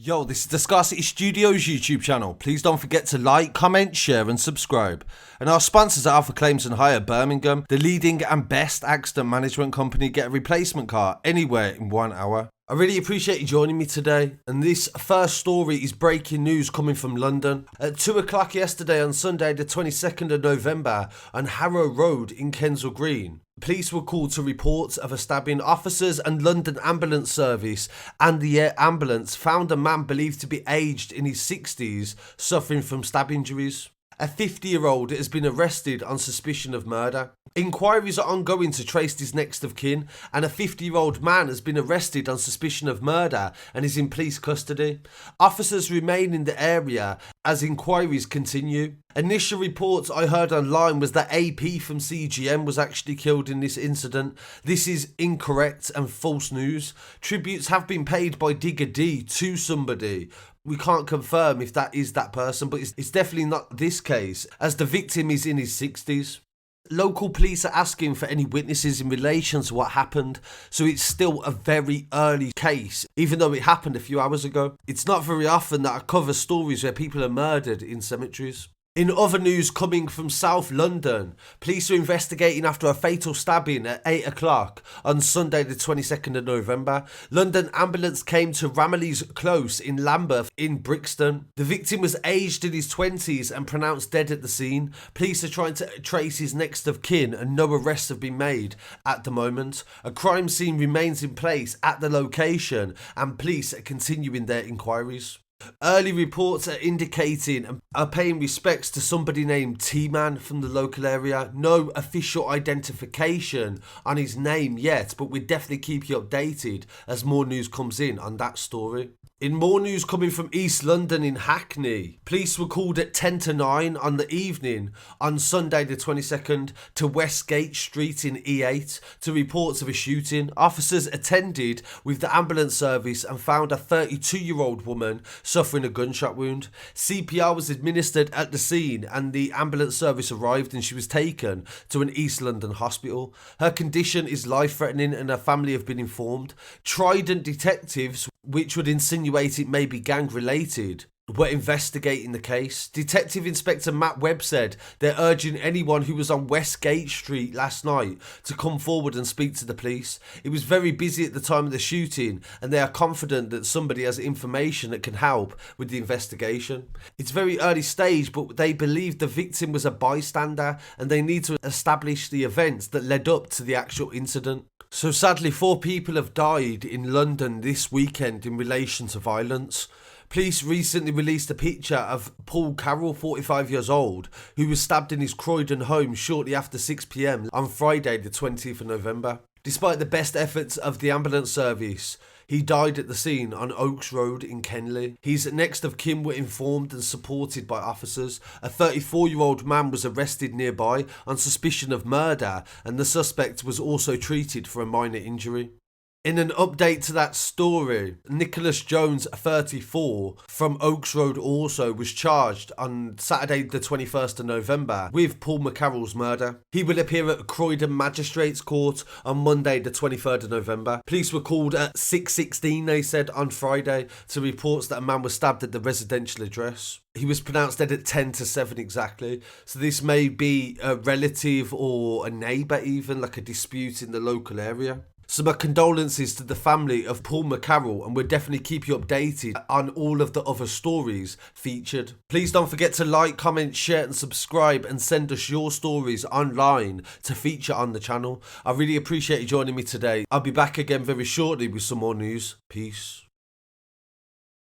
Yo, this is the Scarcity Studios YouTube channel. Please don't forget to like, comment, share and subscribe. And our sponsors are Alpha Claims and Hire Birmingham, the leading and best accident management company. Get a replacement car anywhere in 1 hour. I really appreciate you joining me today, and this first story is breaking news coming from London. At 2 o'clock yesterday on Sunday the 22nd of November on Harrow Road in Kensal Green, police were called to reports of a stabbing. Officers and London Ambulance Service and the air ambulance found a man believed to be aged in his 60s suffering from stab injuries. A 50-year-old has been arrested on suspicion of murder. Inquiries are ongoing to trace his next of kin, and a 50-year-old man has been arrested on suspicion of murder and is in police custody. Officers remain in the area as inquiries continue. Initial reports I heard online was that AP from CGM was actually killed in this incident. This is incorrect and false news. Tributes have been paid by Digger D to somebody. We can't confirm if that is that person, but it's definitely not this case, as the victim is in his 60s. Local police are asking for any witnesses in relation to what happened, so it's still a very early case, even though it happened a few hours ago. It's not very often that I cover stories where people are murdered in cemeteries. In other news coming from South London, police are investigating after a fatal stabbing at 8 o'clock on Sunday the 22nd of November. London ambulance came to Ramillies Close in Lambeth in Brixton. The victim was aged in his 20s and pronounced dead at the scene. Police are trying to trace his next of kin and no arrests have been made at the moment. A crime scene remains in place at the location and police are continuing their inquiries. Early reports are indicating and are paying respects to somebody named T-Man from the local area. No official identification on his name yet, but we'll definitely keep you updated as more news comes in on that story. In more news coming from East London in Hackney, police were called at 10 to 9 on the evening on Sunday the 22nd to Westgate Street in E8 to reports of a shooting. Officers attended with the ambulance service and found a 32-year-old woman suffering a gunshot wound. CPR was administered at the scene and the ambulance service arrived and she was taken to an East London hospital. Her condition is life-threatening and her family have been informed. Trident detectives, which would insinuate it may be gang-related, were investigating the case. Detective Inspector Matt Webb said they're urging anyone who was on Westgate Street last night to come forward and speak to the police. It was very busy at the time of the shooting and they are confident that somebody has information that can help with the investigation. It's very early stage, but they believe the victim was a bystander and they need to establish the events that led up to the actual incident. So sadly, 4 people have died in London this weekend in relation to violence. Police recently released a picture of Paul Carroll, 45 years old, who was stabbed in his Croydon home shortly after 6 p.m. on Friday the 20th of November. Despite the best efforts of the ambulance service, he died at the scene on Oaks Road in Kenley. His next of kin were informed and supported by officers. A 34-year-old man was arrested nearby on suspicion of murder and the suspect was also treated for a minor injury. In an update to that story, Nicholas Jones, 34, from Oaks Road also was charged on Saturday the 21st of November with Paul McCarroll's murder. He will appear at Croydon Magistrates Court on Monday the 23rd of November. Police were called at 6:16, they said, on Friday to reports that a man was stabbed at the residential address. He was pronounced dead at 10 to 7 exactly. So this may be a relative or a neighbour even, like a dispute in the local area. So my condolences to the family of Paul McCarroll, and we'll definitely keep you updated on all of the other stories featured. Please don't forget to like, comment, share and subscribe and send us your stories online to feature on the channel. I really appreciate you joining me today. I'll be back again very shortly with some more news. Peace.